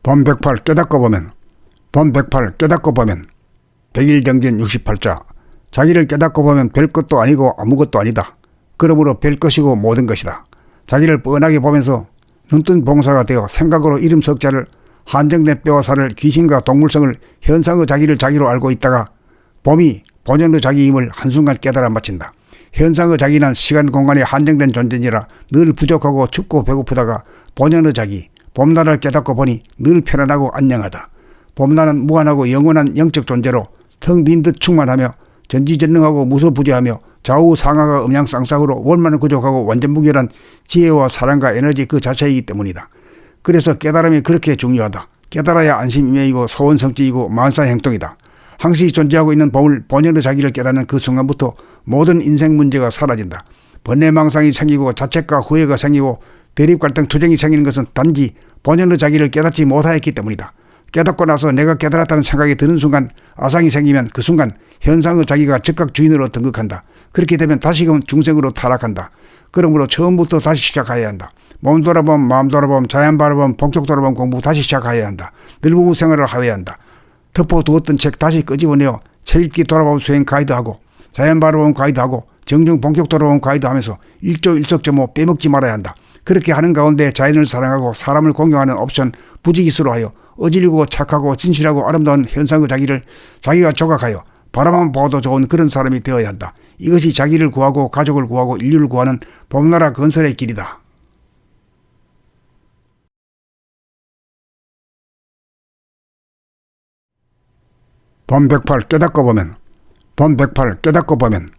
범 108 깨닫고 보면, 범 108 깨닫고 보면, 백일경전 68자. 자기를 깨닫고 보면 별 것도 아니고 아무것도 아니다. 그러므로 별 것이고 모든 것이다. 자기를 뻔하게 보면서 눈뜬 봉사가 되어 생각으로 이름 석자를 한정된 뼈와 살을 귀신과 동물성을 현상의 자기를 자기로 알고 있다가 범이 본연의 자기임을 한순간 깨달아 마친다. 현상의 자기는 시간 공간에 한정된 존재니라 늘 부족하고 춥고 배고프다가 본연의 자기 봄나라를 깨닫고 보니 늘 편안하고 안녕하다. 봄나라는 무한하고 영원한 영적 존재로 텅 빈 듯 충만하며 전지전능하고 무소부지하며 좌우상하가 음양쌍쌍으로 원만한 구족하고 완전무결한 지혜와 사랑과 에너지 그 자체이기 때문이다. 그래서 깨달음이 그렇게 중요하다. 깨달아야 안심임매이고 소원성취이고 만사행동이다. 항시 존재하고 있는 법을 본연의 자기를 깨닫는 그 순간부터 모든 인생 문제가 사라진다. 번뇌망상이 생기고 자책과 후회가 생기고 대립갈등 투쟁이 생기는 것은 단지 본연의 자기를 깨닫지 못하였기 때문이다. 깨닫고 나서 내가 깨달았다는 생각이 드는 순간 아상이 생기면 그 순간 현상의 자기가 즉각 주인으로 등극한다. 그렇게 되면 다시금 중생으로 타락한다. 그러므로 처음부터 다시 시작해야 한다. 몸 돌아봄, 마음 돌아봄, 자연 바라봄, 본격 돌아봄 공부 다시 시작해야 한다. 늘보고 생활을 해야 한다. 덮어두었던 책 다시 끄집어내어 책 읽기 돌아봄 수행 가이드하고 자연 바라봄 가이드하고 정중 본격 돌아봄 가이드하면서 일조일석저모 빼먹지 말아야 한다. 그렇게 하는 가운데 자연을 사랑하고 사람을 공경하는 옵션 부지기수로 하여 어질고 착하고 진실하고 아름다운 현상의 자기를 자기가 조각하여 바라만 보아도 좋은 그런 사람이 되어야 한다. 이것이 자기를 구하고 가족을 구하고 인류를 구하는 봄나라 건설의 길이다. 범 108 깨닫고 보면, 범 108 깨닫고 보면,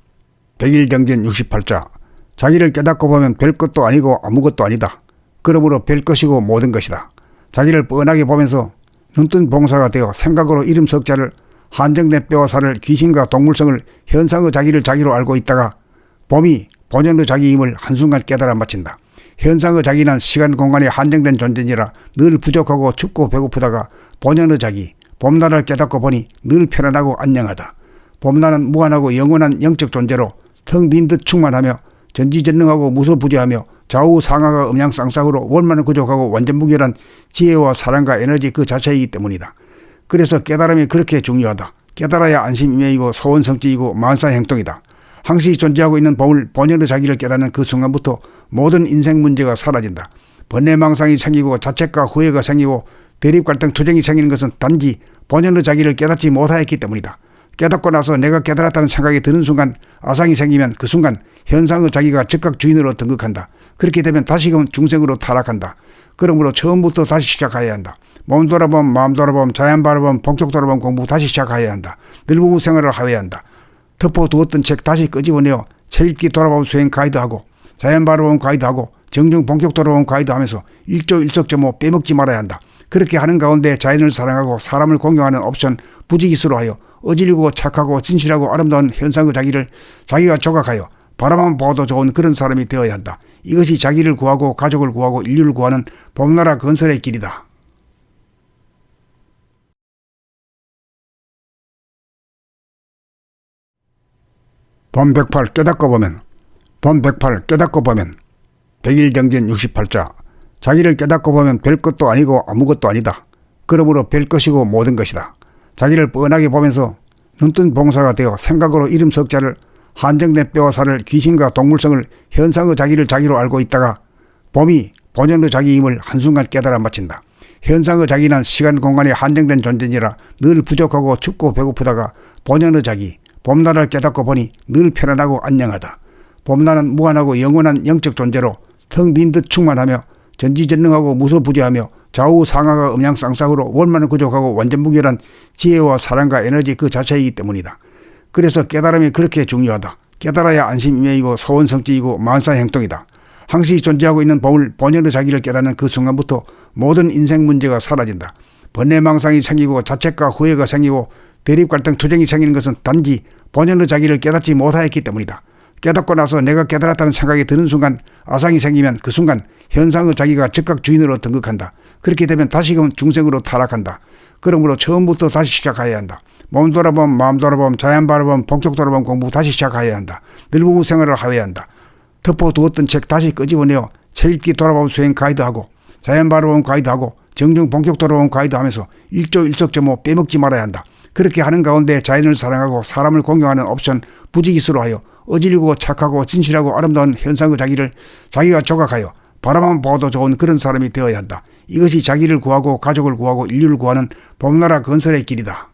백일경전 68자. 자기를 깨닫고 보면 별 것도 아니고 아무것도 아니다. 그러므로 별 것이고 모든 것이다. 자기를 뻔하게 보면서 눈뜬 봉사가 되어 생각으로 이름 석자를 한정된 뼈와 살을 귀신과 동물성을 현상의 자기를 자기로 알고 있다가 범이 본연의 자기임을 한순간 깨달아 마친다. 현상의 자기는 시간 공간에 한정된 존재니라 늘 부족하고 춥고 배고프다가 본연의 자기 봄나라를 깨닫고 보니 늘 편안하고 안녕하다. 봄나라는 무한하고 영원한 영적 존재로 텅 빈 듯 충만하며 전지전능하고 무소부지하며 좌우상하가 음양쌍쌍으로 원만한 구족하고 완전무결한 지혜와 사랑과 에너지 그 자체이기 때문이다. 그래서 깨달음이 그렇게 중요하다. 깨달아야 안심임매이고 소원성취이고 만사행동이다. 항시 존재하고 있는 법을 본연의 자기를 깨닫는 그 순간부터 모든 인생 문제가 사라진다. 번뇌망상이 생기고 자책과 후회가 생기고 대립갈등 투쟁이 생기는 것은 단지 본연의 자기를 깨닫지 못하였기 때문이다. 깨닫고 나서 내가 깨달았다는 생각이 드는 순간 아상이 생기면 그 순간 현상의 자기가 즉각 주인으로 등극한다. 그렇게 되면 다시금 중생으로 타락한다. 그러므로 처음부터 다시 시작해야 한다. 몸 돌아봄, 마음 돌아봄, 자연 바라봄, 본격 돌아봄 공부 다시 시작해야 한다. 늘보고 생활을 해야 한다. 덮어두었던 책 다시 끄집어내어 책 읽기 돌아봄 수행 가이드하고 자연 바라봄 가이드하고 정중 본격 돌아봄 가이드하면서 일조일석저모 빼먹지 말아야 한다. 그렇게 하는 가운데 자연을 사랑하고 사람을 공경하는 옵션 부지기수로 하여 어질고 착하고 진실하고 아름다운 현상의 자기를 자기가 조각하여 바라만 보아도 좋은 그런 사람이 되어야 한다. 이것이 자기를 구하고 가족을 구하고 인류를 구하는 봄나라 건설의 길이다. 범 108 깨닫고 보면, 범 108 깨닫고 보면, 백일경전 68자. 자기를 깨닫고 보면 별 것도 아니고 아무것도 아니다. 그러므로 별 것이고 모든 것이다. 자기를 뻔하게 보면서 눈뜬 봉사가 되어 생각으로 이름 석자를 한정된 뼈와 살을 귀신과 동물성을 현상의 자기를 자기로 알고 있다가 범이 본연의 자기임을 한순간 깨달아 마친다. 현상의 자기는 시간 공간에 한정된 존재니라 늘 부족하고 춥고 배고프다가 본연의 자기 봄나라를 깨닫고 보니 늘 편안하고 안녕하다. 봄나라는 무한하고 영원한 영적 존재로 텅 빈 듯 충만하며 전지전능하고 무소부지하며 좌우상하가 음양쌍쌍으로 원만한 구족하고 완전무결한 지혜와 사랑과 에너지 그 자체이기 때문이다. 그래서 깨달음이 그렇게 중요하다. 깨달아야 안심임매이고 소원성취이고 만사행동이다. 항시 존재하고 있는 법을 본연의 자기를 깨닫는 그 순간부터 모든 인생 문제가 사라진다. 번뇌망상이 생기고 자책과 후회가 생기고 대립갈등 투쟁이 생기는 것은 단지 본연의 자기를 깨닫지 못하였기 때문이다. 깨닫고 나서 내가 깨달았다는 생각이 드는 순간 아상이 생기면 그 순간 현상의 자기가 즉각 주인으로 등극한다. 그렇게 되면 다시금 중생으로 타락한다. 그러므로 처음부터 다시 시작해야 한다. 몸 돌아봄, 마음 돌아봄, 자연 바라봄, 본격 돌아봄 공부 다시 시작해야 한다. 늘보고 생활을 해야 한다. 덮어두었던 책 다시 끄집어내어 책 읽기 돌아봄 수행 가이드하고 자연 바라봄 가이드하고 정정 본격 돌아온 가이드하면서 일석조모 빼먹지 말아야 한다. 그렇게 하는 가운데 자연을 사랑하고 사람을 공경하는 옵션 부지기수로 하여 어질고 착하고 진실하고 아름다운 현상의 자기가 조각하여 바라만 보아도 좋은 그런 사람이 되어야 한다. 이것이 자기를 구하고 가족을 구하고 인류를 구하는 봄나라 건설의 길이다.